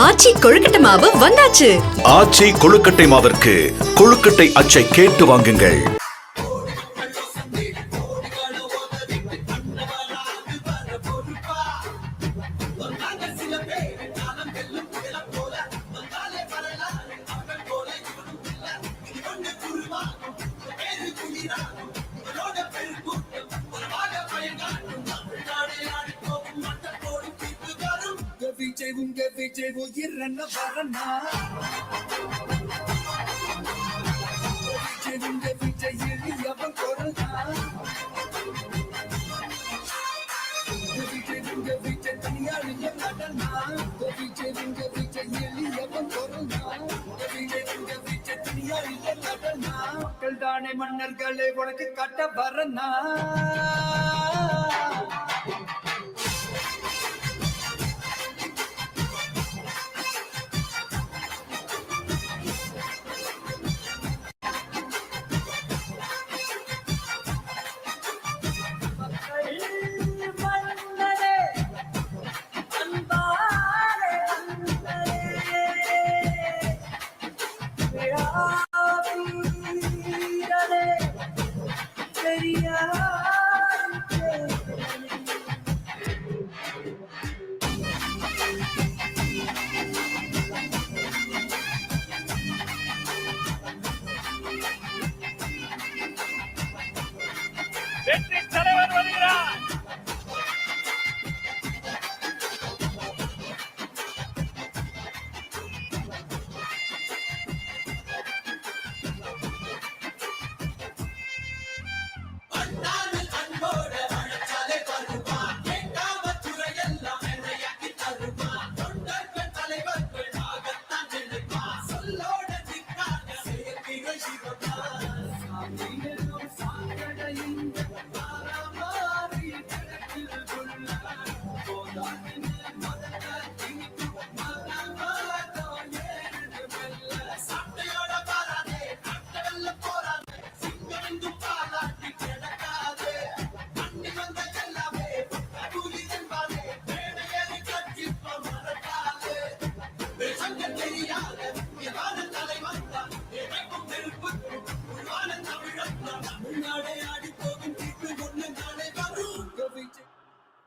ஆச்சி கொழுக்கட்டை மாவு வந்தாச்சு. ஆச்சி கொழுக்கட்டை மாவிற்கு கொழுக்கட்டை அச்சை கேட்டு வாங்குங்கள். மன்னர்களை உனக்கு கட்ட வரனா வெற்றி தலைவர் வருகிறார்.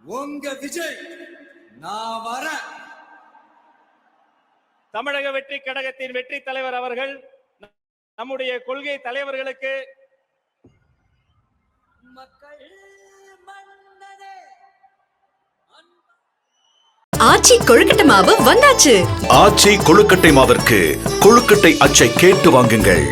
உங்க விஜய் நான் வர. தமிழக வெற்றி கழகத்தின் வெற்றி தலைவர் அவர்கள் நம்முடைய கொள்கை தலைவர்களுக்கு ஆச்சி கொழுக்கட்டை மாவு வந்தாச்சு. ஆச்சி கொழுக்கட்டை மாவிற்கு கொழுக்கட்டை அச்சை கேட்டு வாங்குங்கள்.